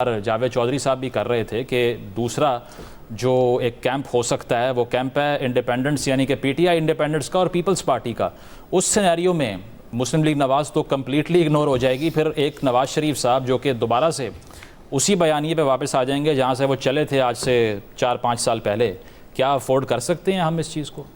जावेद चौधरी साहब भी कर रहे थे कि दूसरा जो एक कैंप हो सकता है वो कैंप है इंडिपेंडेंट्स यानी कि पीटीआई इंडिपेंडेंट्स का और पीपल्स पार्टी का। उस सिनेरियो में मुस्लिम लीग नवाज़ तो कम्प्लीटली इग्नोर हो जाएगी, फिर एक नवाज़ शरीफ साहब जो कि दोबारा से उसी बयानिए पे वापस आ जाएंगे जहाँ से वो चले थे आज से 4-5 साल पहले। क्या अफोर्ड कर सकते हैं हम इस चीज़ को?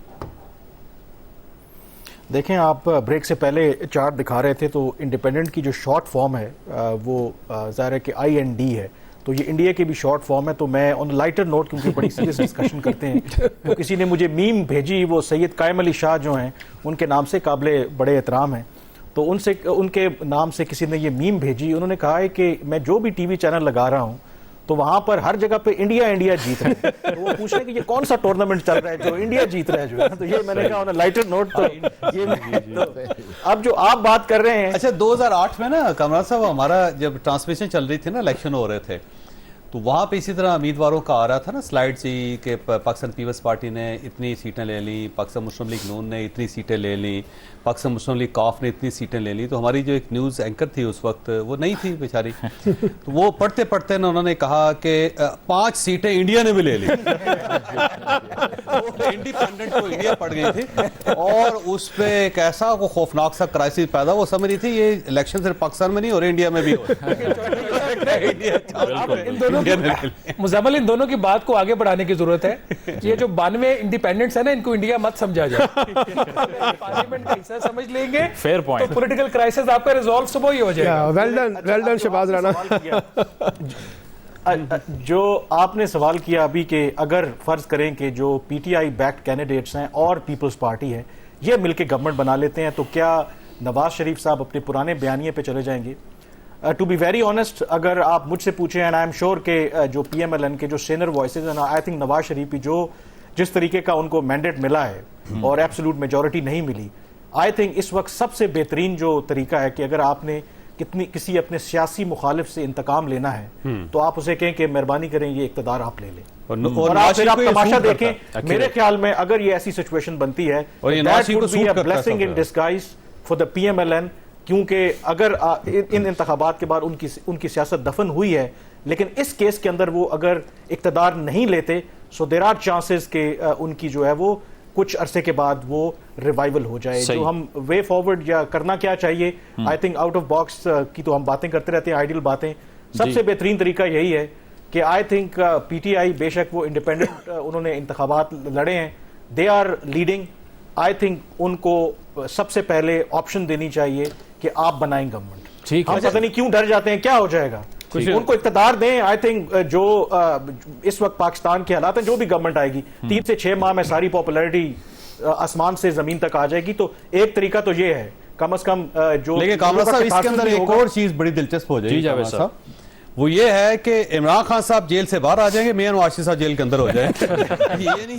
देखें, आप ब्रेक से पहले चार्ट दिखा रहे थे तो इंडिपेंडेंट की जो शॉर्ट फॉर्म है वो ज़ाहिर है कि IND है, तो ये इंडिया की भी शॉर्ट फॉर्म है। तो मैं ऑन लाइटर नोट, क्योंकि बड़ी सीरियस डिस्कशन करते हैं, तो किसी ने मुझे मीम भेजी, वो सैयद कायम अली शाह जो हैं उनके नाम से काबिल बड़े एहतराम हैं, तो उनसे उनके नाम से किसी ने ये मीम भेजी। उन्होंने कहा है कि मैं जो भी टीवी चैनल लगा रहा हूँ तो वहां पर हर जगह पे इंडिया इंडिया जीत रहे हैं, तो वो पूछ रहे हैं कि ये कौन सा टूर्नामेंट चल रहा है जो इंडिया जीत रहा है जो है। तो ये मैंने कहा ऑन लाइटर नोट, तो ये तो अब जो आप बात कर रहे हैं। अच्छा, 2008 में ना कमरान साहब, हमारा जब ट्रांसमिशन चल रही थी ना, इलेक्शन हो रहे थे, तो वहाँ पे इसी तरह उम्मीदवारों का आ रहा था ना स्लाइड से कि पाकिस्तान पीपल्स पार्टी ने इतनी सीटें ले ली, पाकिस्तान मुस्लिम लीग नून ने इतनी सीटें ले ली, पाकिस्तान मुस्लिम लीग काफ ने इतनी सीटें ले ली। तो हमारी जो एक न्यूज़ एंकर थी उस वक्त, वो नहीं थी बेचारी, तो वो पढ़ते पढ़ते ना उन्होंने कहा कि 5 सीटें इंडिया ने भी ले ली। इंडिपेंडेंट को इंडिया पड़ गई थी और उस पर एक ऐसा वो खौफनाक सा क्राइसिस पैदा, वो समझ रही थी ये इलेक्शन सिर्फ पाकिस्तान में नहीं हो रहे, इंडिया में भी हो मुज़म्मिल, इन दोनों की बात को आगे बढ़ाने की जरूरत है। ये जो 92 इंडिपेंडेंट्स है ना, इनको इंडिया मत समझा जाए, पार्लियामेंट का हिस्सा समझ लेंगे, फेयर पॉइंट, तो पॉलिटिकल क्राइसिस आपका रिजॉल्व सुबह ही हो जाएगा। Well done Shahbaz Rana. जो आपने सवाल किया अभी कि अगर फर्ज करें कि जो PTI बैक्ड कैंडिडेट्स हैं और पीपल्स पार्टी है ये मिलकर गवर्नमेंट बना लेते हैं, तो क्या नवाज शरीफ साहब अपने पुराने बयानिए पे चले जाएंगे? टू बी वेरी ऑनेस्ट, अगर आप मुझसे पूछें, एंड आई एम श्योर के जो PMLN के जो सीनियर वॉइसेज हैं, आई थिंक नवाज शरीफ की जो जिस तरीके का उनको मैंडेट मिला है और एब्सोल्यूट मेजॉरिटी नहीं मिली, आई थिंक इस वक्त सबसे बेहतरीन जो तरीका है कि अगर आपने किसी अपने सियासी मुखालिफ से इंतकाम लेना है तो आप उसे कहें कि मेहरबानी करें ये इकतदार आप ले लें और आप तमाशा देखें। मेरे ख्याल में अगर ये ऐसी सिचुएशन बनती है, blessing in disguise for the PMLN, क्योंकि अगर इन इंतखाबात के बाद उनकी सियासत दफन हुई है, लेकिन इस केस के अंदर वो अगर इक्तदार नहीं लेते, सो देयर आर चांसेस के उनकी जो है वो कुछ अरसे के बाद वो रिवाइवल हो जाए। जो हम वे फॉरवर्ड या करना क्या चाहिए, I think out of box की तो हम बातें करते रहते हैं, आइडियल बातें। सबसे बेहतरीन तरीका यही है कि आई थिंक PTI, बेशक वो इंडिपेंडेंट उन्होंने इंतखाबात लड़े हैं, they are leading, I think उनको सबसे पहले ऑप्शन देनी चाहिए कि आप बनाएं गवर्नमेंट। ठीक है, पता नहीं क्यों डर जाते हैं, क्या हो जाएगा, उनको इख्तियार दें। आई थिंक जो इस वक्त पाकिस्तान के हालात हैं, जो भी गवर्नमेंट आएगी 3 से 6 माह में सारी पॉपुलैरिटी आसमान से जमीन तक आ जाएगी। तो एक तरीका तो ये है कम से कम जो, लेकिन कामरान साहब इसके अंदर एक और चीज बड़ी दिलचस्प हो जाएगी, वो ये है कि इमरान खान साहब जेल से बाहर आ जाएंगे, मियां नवाज शरीफ साहब जेल के अंदर हो जाए। ये नहीं,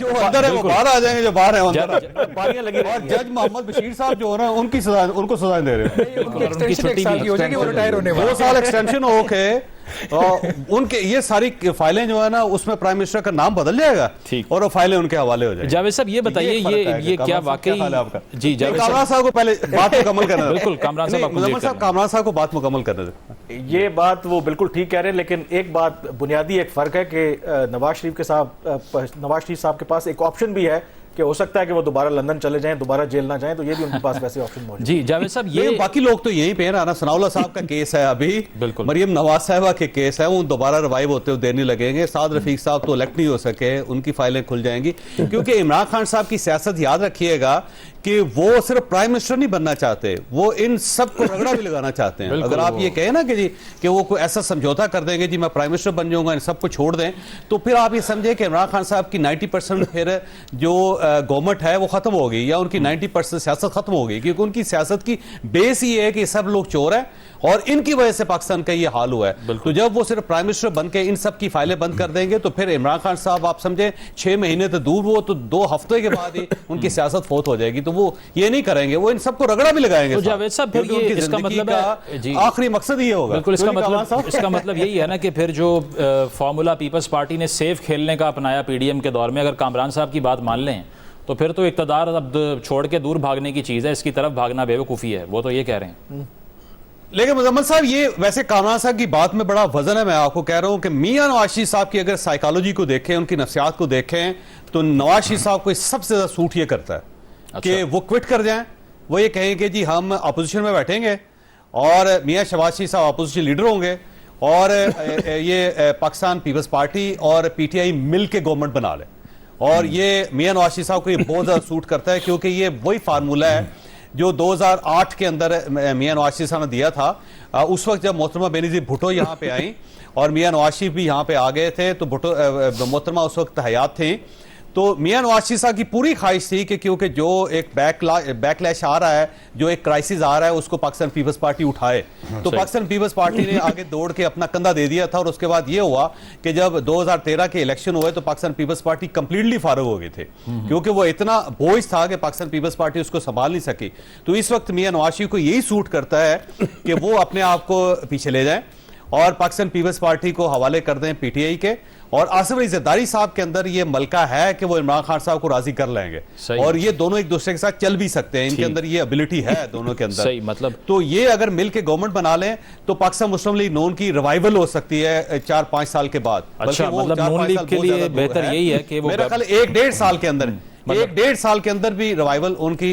जो अंदर है वो बाहर आ जाएंगे, जो बाहर है अंदर पारियां लगी। और जज मोहम्मद बशीर साहब जो हो रहे हैं उनकी सजा, उनको सजाएं दे रहे हैं, उनकी छुट्टी हो जाएगी, वो रिटायर होने वाले 2 साल एक्सटेंशन होके उनके ये सारी फाइलें जो है ना, उसमें प्राइम मिनिस्टर का नाम बदल जाएगा और वो फाइलें उनके हवाले हो जाएगी। जावेद साहब ये बताइए, ये क्या वाकई जी कामरान साहब को पहले बात मुकम्मल करना है। बिल्कुल कामरान साहब को बात मुकम्मल करने दें। ये बात वो बिल्कुल ठीक कह रहे हैं, लेकिन एक बात बुनियादी एक फर्क है कि नवाज शरीफ साहब के पास एक ऑप्शन भी है कि हो सकता है कि वो दोबारा लंदन चले जाएं, दोबारा जेल ना जाएं, तो ये भी उनके पास वैसे ऑप्शन मौजूद। जी जावेद साहब, ये बाकी लोग तो यहीं पे हैं। राना सनाउल्लाह साहब का केस है अभी, बिल्कुल मरियम नवाज साहिबा के केस है, वो दोबारा रिवाइव होते हुए देर नहीं लगेंगे। साद रफीक साहब तो इलेक्ट नहीं हो सके, उनकी फाइलें खुल जाएंगी, क्योंकि इमरान खान साहब की सियासत याद रखिएगा कि वो सिर्फ प्राइम मिनिस्टर नहीं बनना चाहते, वो इन सबको रगड़ा भी लगाना चाहते हैं। अगर आप ये कहें ना कि जी कि वो कोई ऐसा समझौता कर देंगे, जी मैं प्राइम मिनिस्टर बन जाऊंगा, इन सबको छोड़ दें, तो फिर आप ये समझे कि इमरान खान साहब की 90% फिर जो गवर्नमेंट है वो खत्म हो गई, या उनकी 90% सियासत खत्म हो गई, क्योंकि उनकी सियासत की बेस ये है कि सब लोग चोर हैं और इनकी वजह से पाकिस्तान का ये हाल हुआ है। तो जब वो सिर्फ प्राइम मिनिस्टर बन के इन सब की फाइलें बंद कर देंगे, तो फिर इमरान खान साहब आप समझे 6 महीने तो दूर, वो तो 2 हफ्ते के बाद ही उनकी सियासत फोत हो जाएगी। तो वो ये नहीं करेंगे, वो इन सबको रगड़ा भी लगाएंगे। तो जावेद साहब, फिर ये इसका मतलब है आखिरी मकसद ये होगा। बिल्कुल, इसका मतलब यही है ना कि फिर जो फॉर्मूला पीपल्स पार्टी ने सेफ खेलने का अपनाया PDM के दौर में, अगर कामरान साहब की बात मान लें तो फिर तो इक़्तिदार अब छोड़ के दूर भागने की चीज़ है, इसकी तरफ भागना बेवकूफ़ी है, वो तो ये कह रहे हैं। लेकिन मुजम्मल साहब, ये वैसे कामरान साहब की बात में बड़ा वजन है। मैं आपको कह रहा हूं कि मियां नवाज शरीफ साहब की अगर साइकोलॉजी को देखें, उनकी नफ्सियात को देखें, तो नवाज शरीफ साहब को सबसे ज्यादा सूट ये करता है कि वो क्विट कर जाएं। वो ये कहेंगे जी हम अपोजिशन में बैठेंगे और मियां शहबाज शरीफ साहब अपोजिशन लीडर होंगे और ये पाकिस्तान पीपल्स पार्टी और पीटीआई मिल के गवर्नमेंट बना ले। और ये मियां नवाज शरीफ साहब को ये बहुत ज्यादा सूट करता है, क्योंकि ये वही फार्मूला है जो 2008 के अंदर मियां नवाज शरीफ साहब ने दिया था। उस वक्त जब मोहतरमा बेनजीर भुट्टो यहाँ पे आई और मियां नवाज शरीफ भी यहाँ पे आ गए थे, तो भुट्टो मोहतरमा उस वक्त हयात थी, तो मियां नवाज शरीफ साहब की पूरी ख्वाहिश थी कि क्योंकि जो एक बैकलैश आ रहा है, जो एक क्राइसिस आ रहा है, उसको पाकिस्तान पीपल्स पार्टी उठाए। तो पाकिस्तान पीपल्स पार्टी ने आगे दौड़ के अपना कंधा दे दिया था। और उसके बाद ये हुआ कि जब 2013 के इलेक्शन हुए तो पाकिस्तान पीपल्स पार्टी कंप्लीटली फारग हो गए थे, क्योंकि वो इतना बोझ था कि पाकिस्तान पीपल्स पार्टी उसको संभाल नहीं सकी। तो इस वक्त मियां नवाज शरीफ को यही सूट करता है कि वो अपने आप को पीछे ले जाएं और पाकिस्तान पीपल्स पार्टी को हवाले कर दें पीटीआई के। और आसिफ अली जरदारी साहब के अंदर ये मलका है कि वो इमरान खान साहब को राजी कर लेंगे और ये दोनों एक दूसरे के साथ चल भी सकते हैं। इनके अंदर ये एबिलिटी है दोनों के अंदर। सही, मतलब तो ये अगर मिल के गवर्नमेंट बना लें तो पाकिस्तान मुस्लिम लीग नून की रिवाइवल हो सकती है 4-5 साल के बाद। अच्छा, मतलब नून लीग के लिए बेहतर यही है कि वो मेरा ख्याल 1-1.5 साल के अंदर 1-1.5 साल के अंदर भी रिवाइवल उनका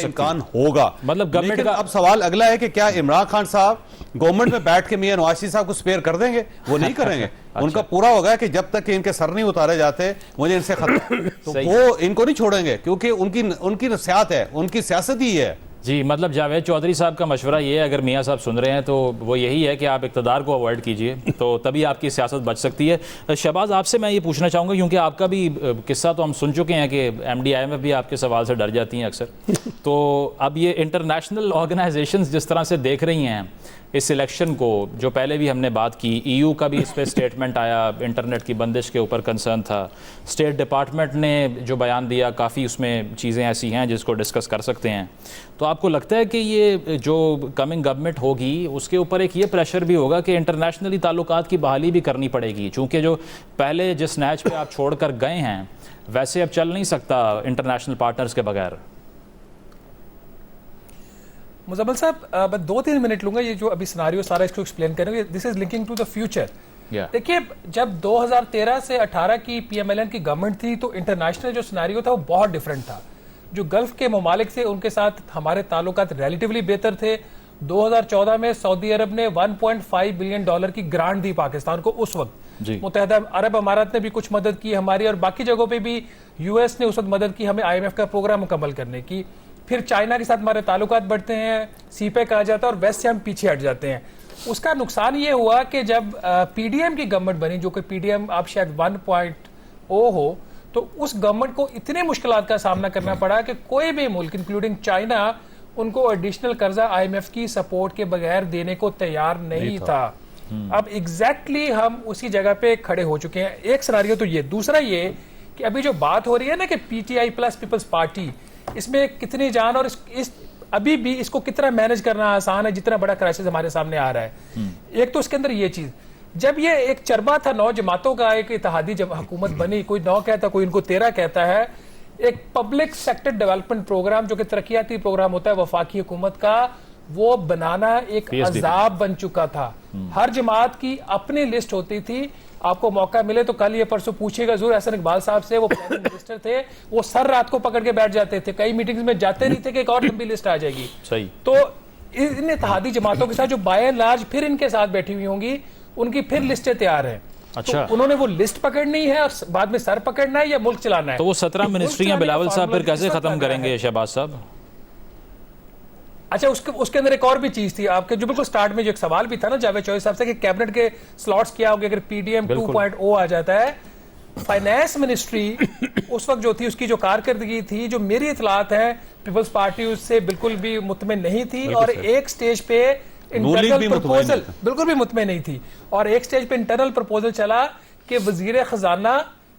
इम्कान होगा। मतलब गवर्नमेंट का अब सवाल अगला है कि क्या इमरान खान साहब गवर्नमेंट में बैठ के मियां नवाज शरीफ साहब को स्पेयर कर देंगे? वो नहीं करेंगे। उनका पूरा होगा कि जब तक इनके सर नहीं उतारे जाते मुझे इनसे खतरा, तो वो इनको नहीं छोड़ेंगे, क्योंकि उनकी नसीहत है, उनकी सियासत ही है। जी, मतलब जावेद चौधरी साहब का मशवरा ये है, अगर मियाँ साहब सुन रहे हैं तो वो यही है कि आप इक़्तिदार को अवॉइड कीजिए, तो तभी आपकी सियासत बच सकती है। शहबाज, आपसे मैं ये पूछना चाहूँगा, क्योंकि आपका भी किस्सा तो हम सुन चुके हैं कि MD IMF भी आपके सवाल से डर जाती हैं अक्सर। तो अब ये इंटरनेशनल ऑर्गेनाइजेशंस जिस तरह से देख रही हैं इस इलेक्शन को, जो पहले भी हमने बात की, EU का भी इस पर स्टेटमेंट आया, इंटरनेट की बंदिश के ऊपर कंसर्न था, स्टेट डिपार्टमेंट ने जो बयान दिया, काफ़ी उसमें चीज़ें ऐसी हैं जिसको डिस्कस कर सकते हैं। तो आपको लगता है कि ये जो कमिंग गवर्नमेंट होगी उसके ऊपर एक ये प्रेशर भी होगा कि इंटरनेशनली ताल्लुकात की बहाली भी करनी पड़ेगी, चूँकि जो पहले जिस नैच पे आप छोड़ कर गए हैं वैसे अब चल नहीं सकता इंटरनेशनल पार्टनर्स के बगैर? मुजम्मल साहब, मैं 2-3 मिनट लूंगा। ये जो अभी सिनारियो सारा इसको एक्सप्लेन करेंगे, this is linking to the future. देखिए, जब 2013 से 18 की PMLN की गवर्नमेंट थी तो इंटरनेशनल जो सिनारियो था वो बहुत डिफरेंट था। जो गल्फ के ममालिक थे उनके साथ हमारे ताल्लुकात रिलेटिवली बेहतर थे। 2014 में सऊदी अरब ने $1.5 बिलियन की ग्रांट दी पाकिस्तान को। उस वक्त मुत्तहदा अरब अमारात ने भी कुछ मदद की हमारी, और बाकी जगहों पे भी US ने उस वक्त मदद की हमें IMF का प्रोग्राम मुकम्मल करने की। फिर चाइना के साथ हमारे ताल्लुकात बढ़ते हैं, CPEC आ जाता है और वेस्ट से हम पीछे हट जाते हैं। उसका नुकसान ये हुआ कि जब PDM की गवर्नमेंट बनी, जो कि PDM अब शायद 1.0 हो, तो उस गवर्नमेंट को इतने मुश्किलात का सामना करना पड़ा कि कोई भी मुल्क इंक्लूडिंग चाइना उनको एडिशनल कर्जा IMF की सपोर्ट के बगैर देने को तैयार नहीं था। अब एग्जैक्टली हम उसी जगह पे खड़े हो चुके हैं। एक सिनारियो तो ये, दूसरा ये कि अभी जो बात हो रही है ना कि PTI प्लस पीपल्स पार्टी, इसमें कितनी जान और अभी भी इसको कितना मैनेज करना आसान है जितना बड़ा क्राइसिस हमारे सामने आ रहा है। एक तो उसके अंदर ये चीज, जब ये एक चरबा था 9 जमातों का, एक इत्तेहादी जब हुकूमत बनी, कोई 9 कहता, कोई इनको 13 कहता है, एक पब्लिक सेक्टर डेवलपमेंट प्रोग्राम जो कि तरक्याती प्रोग्राम होता है वफाकी हुकूमत का, वो बनाना एक अजाब बन चुका था। हर जमात की अपनी लिस्ट होती थी। आपको मौका मिले तो कल ये परसों पूछेगा जरूर एहसन इकबाल साहब से, वो प्राइम मिनिस्टर थे, वो सर रात को पकड़ के बैठ जाते थे, कई मीटिंग्स में जाते नहीं थे कि एक और लंबी लिस्ट आ जाएगी। सही। तो इन इत्तेहादी जमातों के साथ जो बाय एंड लार्ज फिर इनके साथ बैठी हुई होंगी, उनकी फिर लिस्टें तैयार हैं। अच्छा, तो उन्होंने वो लिस्ट पकड़नी है और बाद में सर पकड़ना है या मुल्क चलाना है। तो वो 17 मिनिस्ट्रियां बिलावल साहब फिर कैसे खत्म करेंगे शहबाज साहब? अच्छा, उसके अंदर एक और भी चीज थी आपके, जो बिल्कुल स्टार्ट में जो एक सवाल भी था ना जावेद चौधरी साहब से कि कैबिनेट के स्लॉट्स क्या होंगे अगर PDM 2.0 आ जाता है। फाइनेंस मिनिस्ट्री उस वक्त जो थी, उसकी जो कारकर्दगी थी, जो मेरी इतलात है, पीपल्स पार्टी उससे बिल्कुल भी मुतमिन नहीं थी, और एक स्टेज पे इंटरनल प्रपोजल बिल्कुल भी मुतमिन नहीं थी, और एक स्टेज पे इंटरनल प्रपोजल चला कि वजीर खजाना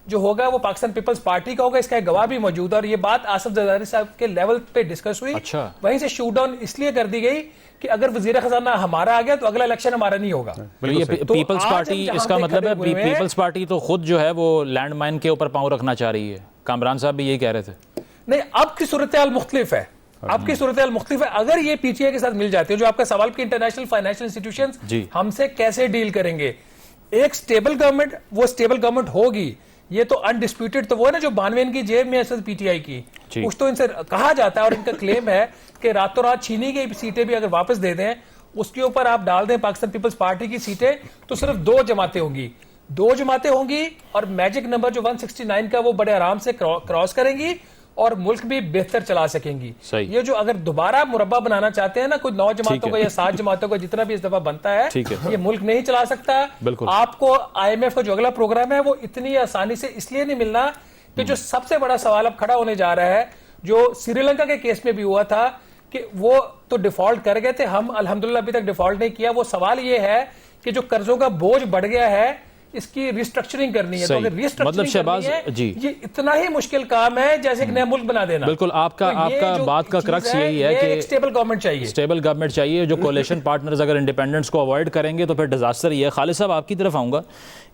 जो होगा वो पाकिस्तान पीपल्स पार्टी का होगा। इसका एक गवाह भी मौजूद है, और ये बात आसिफ जरदारी साहब के लेवल पे डिस्कस हुई। अच्छा। वहीं से शूट डाउन इसलिए कर दी गई कि अगर वजीर खजाना हमारा आ गया तो अगला इलेक्शन हमारा नहीं होगा। ये पीपल्स पार्टी, इसका मतलब है पीपल्स पार्टी तो खुद जो है वो लैंड माइन के ऊपर पांव रखना चाह रही है। कामरान साहब भी यही कह रहे थे। नहीं, अब की सूरत हाल मुख्तलिफ है। आपकी सूरत हाल मुख्तलिफ है। अगर ये पीटीआई के साथ मिल जाती है, जो आपका सवाल कि इंटरनेशनल फाइनेंशियल इंस्टीट्यूशंस हमसे कैसे डील करेंगे, एक स्टेबल गवर्नमेंट, वो स्टेबल गवर्नमेंट होगी, ये तो अनडिस्प्यूटेड तो वो है ना जो 92 इनकी जेब में है पीटीआई की, कुछ तो इनसे कहा जाता है और इनका क्लेम है कि रातों रात छीनी गई सीटें भी अगर वापस दे दें, उसके ऊपर आप डाल दें पाकिस्तान पीपल्स पार्टी की सीटें, तो सिर्फ 2 जमातें होंगी, 2 जमातें होंगी और मैजिक नंबर जो 169 का वो बड़े आराम से क्रॉस करेंगी और मुल्क भी बेहतर चला सकेंगी। ये जो अगर दोबारा मुरब्बा बनाना चाहते हैं ना कोई 9 जमातों का या 7 जमातों का जितना भी इस दफा बनता है, ये मुल्क नहीं चला सकता। आपको IMF का जो अगला प्रोग्राम है वो इतनी आसानी से इसलिए नहीं मिलना कि जो सबसे बड़ा सवाल अब खड़ा होने जा रहा है, जो श्रीलंका के केस में भी हुआ था कि वो तो डिफॉल्ट कर गए थे, हम अल्हम्दुलिल्लाह अभी तक डिफॉल्ट नहीं किया। वो सवाल ये है कि जो कर्जों का बोझ बढ़ गया है, इसकी रिस्ट्रक्चरिंग करनी है, तो अगर रिस्ट्रक्चरिंग मतलब शहबाज जी, ये इतना ही मुश्किल काम है जैसे एक नया मुल्क बना देना। बिल्कुल, आपका बात का क्रक्स यही है कि स्टेबल गवर्नमेंट चाहिए, स्टेबल गवर्नमेंट चाहिए। जो कोalition पार्टनर्स अगर इंडिपेंडेंस को अवॉइड करेंगे तो फिर डिजास्टर ही है। खालिद साहब, आपकी तरफ आऊँगा।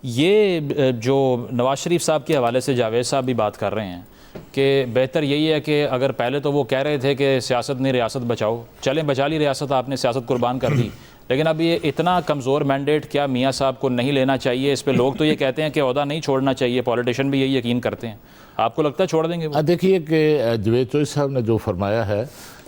ये जो नवाज शरीफ साहब के हवाले से जावेद साहब भी बात कर रहे हैं कि बेहतर यही है कि अगर पहले तो वो कह रहे थे कि सियासत नहीं रियासत बचाओ, चलें बचा ली रियासत, आपने सियासत कुर्बान कर दी, लेकिन अब ये इतना कमज़ोर मैंडेट क्या मियाँ साहब को नहीं लेना चाहिए? इस पे लोग तो ये कहते हैं कि ओहदा नहीं छोड़ना चाहिए, पॉलिटिशियन भी यही यकीन करते हैं। आपको लगता है छोड़ देंगे वो? देखिए कि जवेद चौधरी साहब ने जो फरमाया है